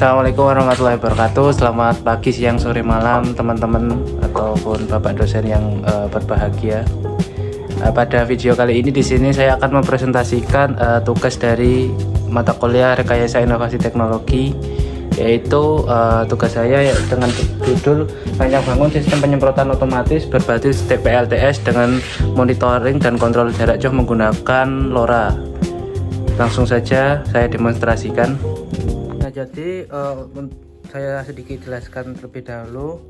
Assalamualaikum warahmatullahi wabarakatuh. Selamat pagi, siang, sore, malam teman-teman ataupun bapak dosen yang berbahagia. Pada video kali ini di sini saya akan mempresentasikan tugas dari mata kuliah Rekayasa Inovasi Teknologi, yaitu tugas saya dengan judul Rancang Bangun Sistem Penyemprotan Otomatis Berbasis PLTS dengan Monitoring dan Kontrol Jarak Jauh menggunakan LoRa. Langsung saja saya demonstrasikan. Nah, jadi saya sedikit jelaskan terlebih dahulu.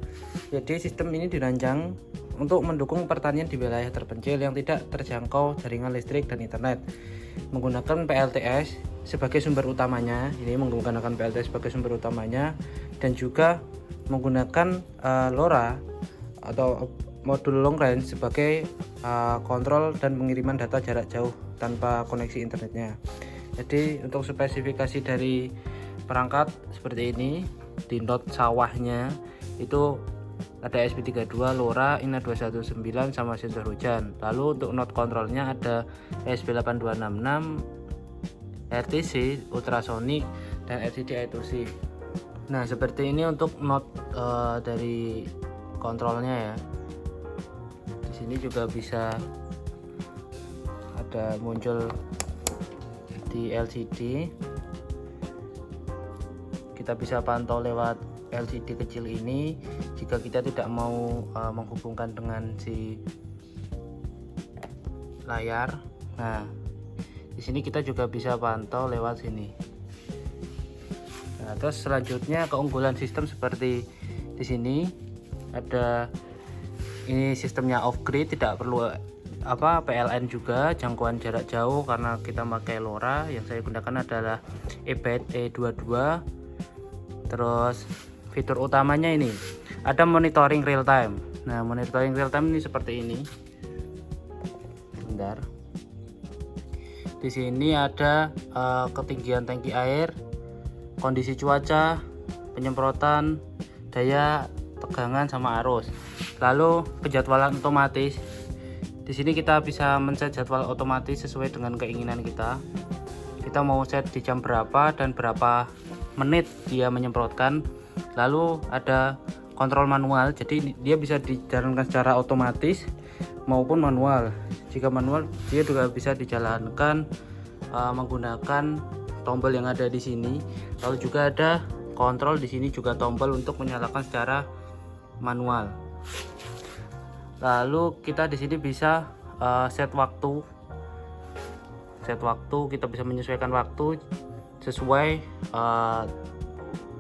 Jadi sistem ini dirancang untuk mendukung pertanian di wilayah terpencil yang tidak terjangkau jaringan listrik dan internet, menggunakan PLTS sebagai sumber utamanya. Ini menggunakan PLTS sebagai sumber utamanya dan juga menggunakan LoRa atau modul long range sebagai kontrol dan pengiriman data jarak jauh tanpa koneksi internetnya. Jadi untuk spesifikasi dari perangkat seperti ini, di not sawahnya itu ada SP32, LoRa, INA219 sama sensor hujan. Lalu untuk not kontrolnya ada ESP8266, RTC, ultrasonic, dan LCD I2C. Nah, seperti ini untuk not dari kontrolnya ya. Di sini juga bisa ada muncul di LCD. Kita bisa pantau lewat LCD kecil ini jika kita tidak mau menghubungkan dengan si layar. Nah, di sini kita juga bisa pantau lewat sini. Nah, terus selanjutnya keunggulan sistem seperti di sini ada, ini sistemnya off grid, tidak perlu PLN juga, jangkauan jarak jauh karena kita pakai LoRa. Yang saya gunakan adalah eBet E22. Terus fitur utamanya ini ada monitoring real time. Nah, monitoring real time ini seperti ini. Bentar. Di sini ada ketinggian tangki air, kondisi cuaca, penyemprotan, daya tegangan sama arus. Lalu penjadwalan otomatis. Di sini kita bisa men-set jadwal otomatis sesuai dengan keinginan kita. Kita mau set di jam berapa dan berapa menit dia menyemprotkan. Lalu ada kontrol manual, jadi dia bisa dijalankan secara otomatis maupun manual. Jika manual, dia juga bisa dijalankan menggunakan tombol yang ada di sini. Lalu juga ada kontrol di sini, juga tombol untuk menyalakan secara manual. Lalu kita di sini bisa set waktu. Kita bisa menyesuaikan waktu sesuai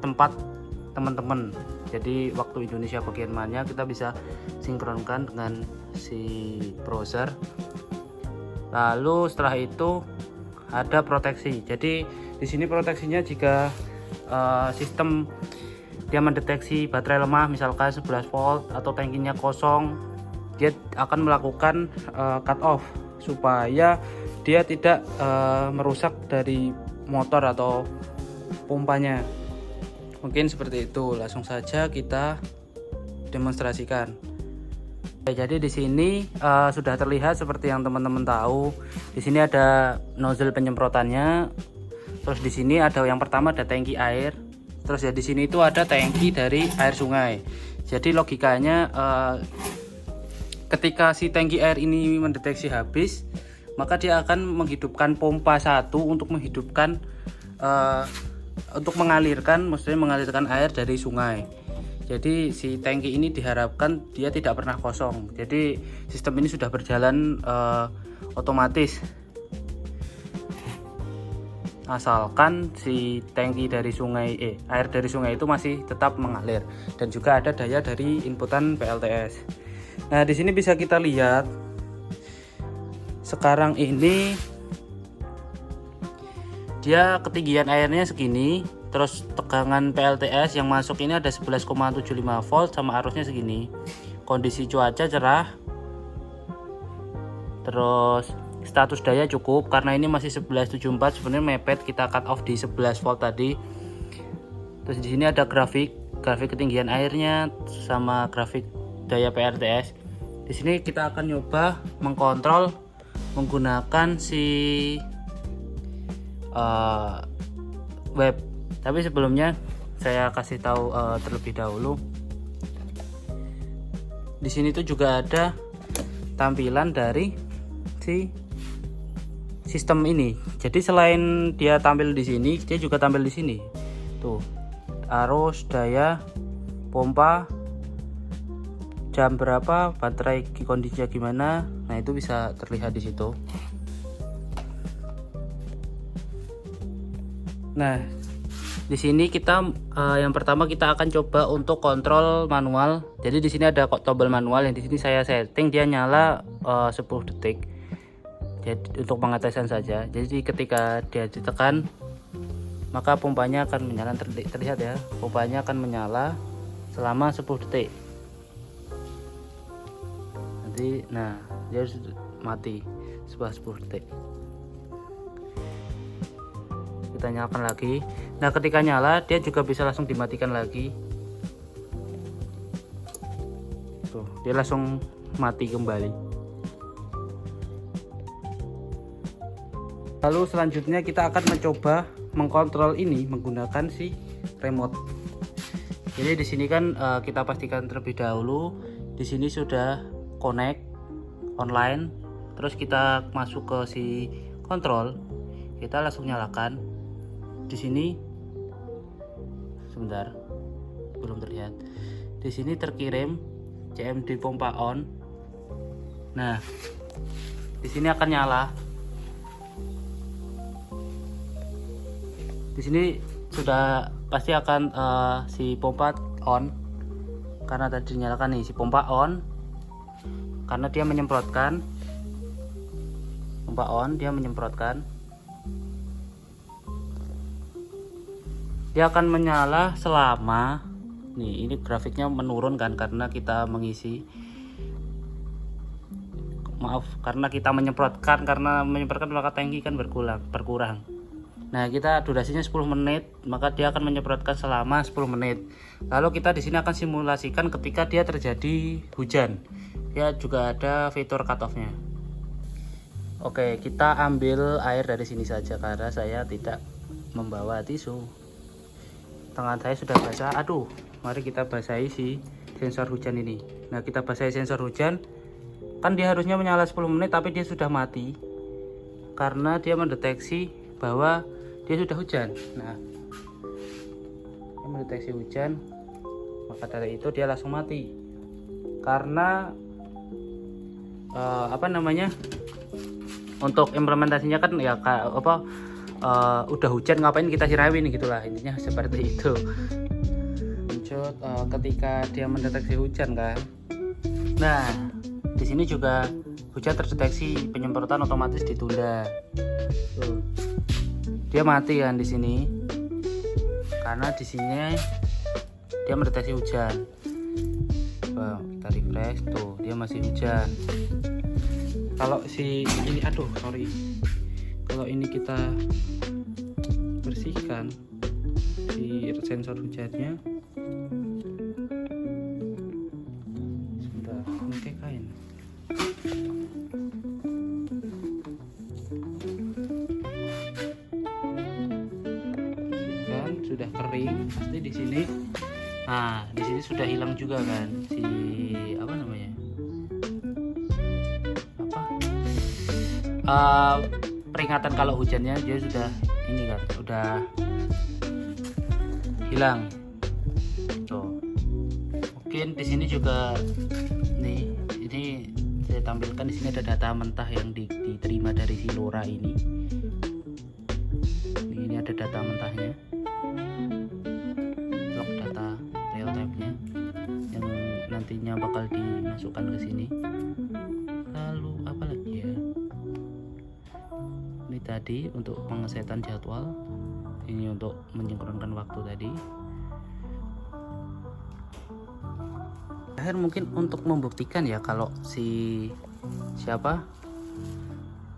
tempat teman-teman. Jadi waktu Indonesia bagian mana kita bisa sinkronkan dengan si browser. Lalu setelah itu ada proteksi. Jadi di sini proteksinya jika sistem dia mendeteksi baterai lemah misalkan 11 volt atau tangkinya kosong, dia akan melakukan cut off supaya dia tidak merusak dari motor atau pompanya. Mungkin seperti itu. Langsung saja kita demonstrasikan. Jadi di sini sudah terlihat seperti yang teman-teman tahu. Di sini ada nozzle penyemprotannya. Terus di sini ada yang pertama ada tangki air. Terus ya di sini itu ada tangki dari air sungai. Jadi logikanya ketika si tangki air ini mendeteksi habis, maka dia akan menghidupkan pompa satu untuk menghidupkan untuk mengalirkan air dari sungai. Jadi si tangki ini diharapkan dia tidak pernah kosong. Jadi sistem ini sudah berjalan otomatis, asalkan si tangki dari sungai air dari sungai itu masih tetap mengalir, dan juga ada daya dari inputan PLTS. Nah, di sini bisa kita lihat sekarang ini dia ketinggian airnya segini, terus tegangan PLTS yang masuk ini ada 11,75 volt sama arusnya segini. Kondisi cuaca cerah. Terus status daya cukup karena ini masih 1174, sebenarnya mepet, kita cut off di 11 volt tadi. Terus di sini ada grafik ketinggian airnya sama grafik daya PLTS. Di sini kita akan nyoba mengkontrol menggunakan si web. Tapi sebelumnya saya kasih tahu terlebih dahulu. Di sini tuh juga ada tampilan dari si sistem ini. Jadi selain dia tampil di sini, dia juga tampil di sini. Tuh, arus, daya, pompa, jam berapa, baterai kondisinya gimana. Nah, itu bisa terlihat di situ. Nah, di sini kita yang pertama kita akan coba untuk kontrol manual. Jadi di sini ada tombol manual yang di sini saya setting dia nyala 10 detik. Jadi untuk pengetesan saja. Jadi ketika dia ditekan maka pompanya akan menyala, terlihat ya. Pompanya akan menyala selama 10 detik. Nanti nah, dia sudah mati setelah 10 detik. Kita nyalakan lagi. Nah, ketika nyala dia juga bisa langsung dimatikan lagi. Tuh, dia langsung mati kembali. Lalu selanjutnya kita akan mencoba mengkontrol ini menggunakan si remote. Jadi di sini kan kita pastikan terlebih dahulu di sini sudah connect online. Terus kita masuk ke si kontrol. Kita langsung nyalakan. Di sini sebentar, belum terlihat. Di sini terkirim CMD pompa on. Nah, di sini akan nyala. Di sini sudah pasti akan si pompa on karena tadi dinyalakan nih si pompa on, karena dia menyemprotkan. Pompa on, dia menyemprotkan. Dia akan menyala selama nih, ini grafiknya menurun kan karena kita mengisi, maaf, karena kita menyemprotkan, maka tangki kan berkurang. Nah, kita durasinya 10 menit, maka dia akan menyemprotkan selama 10 menit. Lalu kita di sini akan simulasikan ketika dia terjadi hujan. Dia juga ada fitur cut off-nya. Oke, kita ambil air dari sini saja karena saya tidak membawa tisu. Tangan saya sudah basah. Aduh, mari kita basahi si sensor hujan ini. Nah, kita basahi sensor hujan. Kan dia harusnya menyala 10 menit tapi dia sudah mati karena dia mendeteksi bahwa dia sudah hujan. Nah, dia mendeteksi hujan, maka dari itu dia langsung mati. Karena untuk implementasinya kan ya udah hujan ngapain kita siramin, gitulah intinya seperti itu. Lanjut ketika dia mendeteksi hujan kan. Nah, di sini juga hujan terdeteksi, penyemprotan otomatis ditunda. Tuh. Dia mati kan di sini. Karena di sini dia mendeteksi hujan. Coba kita refresh, tuh dia masih hujan. Kalau si ini kalau ini kita bersihkan si sensor hujannya, sebentar, pakai kain. Kan sudah kering pasti di sini. Nah, di sini sudah hilang juga kan si peringatan kalau hujannya, dia sudah ini kan, udah hilang. Tuh. Mungkin di sini juga nih, ini saya tampilkan di sini ada data mentah yang diterima dari si LoRa ini. Ini ada data mentahnya, log data real time-nya yang nantinya bakal dimasukkan ke sini. Lalu apa lagi ya? Ini tadi untuk pengesetan jadwal, ini untuk mensinkronkan waktu tadi. Akhir mungkin untuk membuktikan ya kalau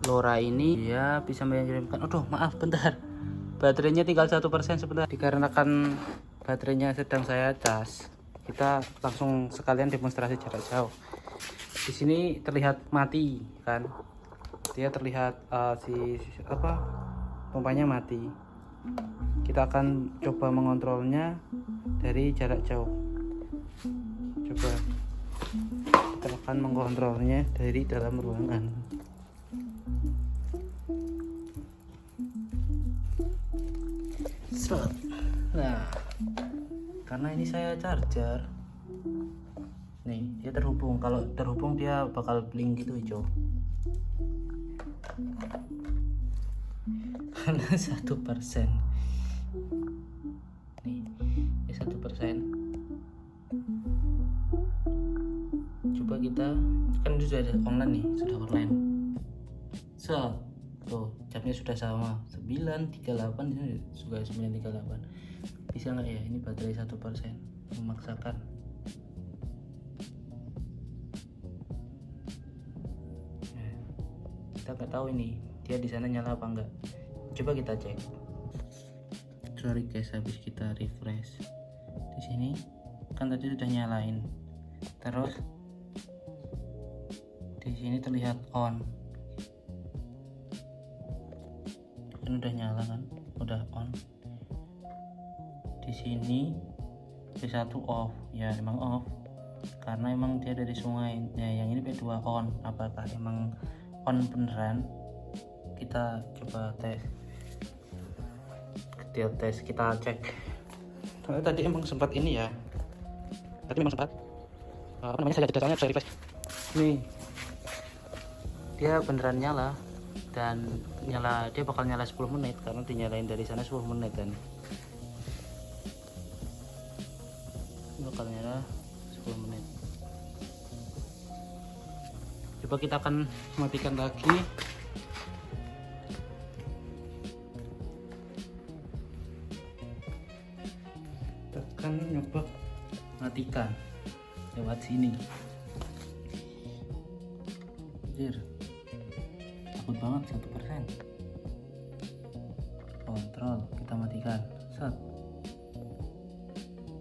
LoRa ini dia bisa mengirimkan. Aduh, maaf bentar, baterainya tinggal 1% sebentar. Dikarenakan baterainya sedang saya cas, kita langsung sekalian demonstrasi jarak jauh. Di sini terlihat mati kan, dia terlihat pompanya mati. kita akan coba mengontrolnya dari jarak jauh. Coba kita akan mengontrolnya dari dalam ruangan. Nah, karena ini saya charger nih, dia terhubung. Kalau terhubung dia bakal blink gitu hijau. Karena 1% nih, 1%. Coba kita kan sudah ada online nih, sudah online. Tuh jamnya sudah sama 9.38, ini juga 9.38. Bisa nggak ya ini baterai 1% memaksakan? Nah, kita nggak tahu ini dia di sana nyala apa enggak. Coba kita cek. Sorry guys, habis kita refresh di sini kan tadi sudah nyalain, terus di sini terlihat on, kan udah nyala kan, udah on. Di sini P1 off, ya emang off karena emang dia dari sungai. Nah yang ini P2 on, apakah emang on beneran? Kita coba tes, kita cek. Tadi emang sempat ini ya, tadi memang sempat apa namanya, saya datanya saya refresh nih, dia beneran nyala. Dan nyala, dia bakal nyala 10 menit karena dinyalain dari sana 10 menit kan. Bakal nyala 10 menit. Coba kita akan matikan lagi. Tekan nyoba matikan lewat sini. Anjir, takut banget 1%. Kontrol, kita matikan. Set.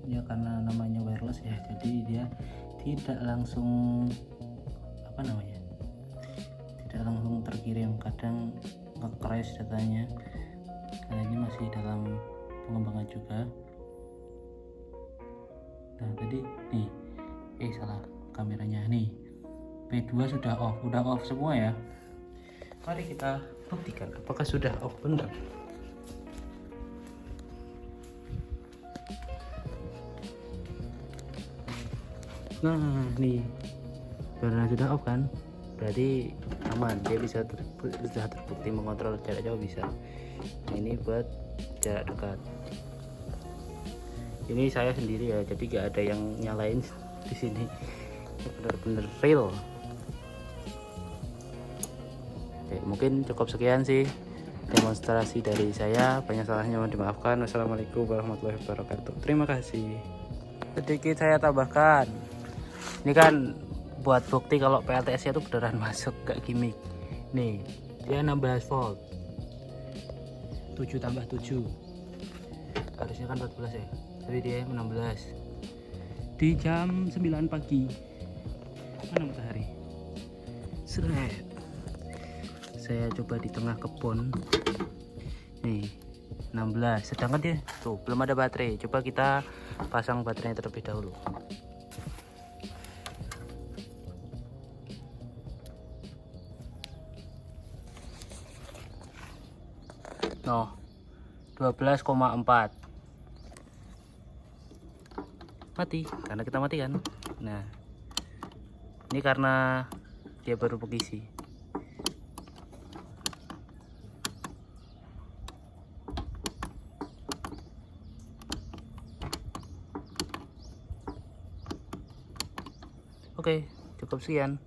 Ya karena namanya wireless ya, jadi dia tidak langsung apa namanya, tidak langsung terkirim, kadang nge-crash datanya karena ini masih dalam pengembangan juga. Nah tadi nih, salah kameranya nih, P2 sudah off semua ya. Mari kita buktikan apakah sudah off benar. Nah nih, karena sudah off kan, berarti aman, dia bisa sudah terbukti mengontrol jarak jauh bisa. Nah, ini buat jarak dekat. Ini saya sendiri ya, jadi gak ada yang nyalain di sini, bener-bener real. Oke, mungkin cukup sekian sih demonstrasi dari saya. Banyak salahnya mohon dimaafkan. Wassalamualaikum warahmatullahi wabarakatuh. Terima kasih. Sedikit saya tambahkan, ini kan buat bukti kalau PLTS itu beneran masuk, gak gimmick. Nih dia 16 volt, 7 tambah 7 harusnya kan 14 ya, tapi dia 16 di jam 9 pagi. Mana matahari? Seret. Saya coba di tengah kebun nih 16, sedangkan dia tuh belum ada baterai. Coba kita pasang baterainya terlebih dahulu. No, 12,4 mati karena kita matikan. Nah ini karena dia baru pengisi. Oke, cukup sekian.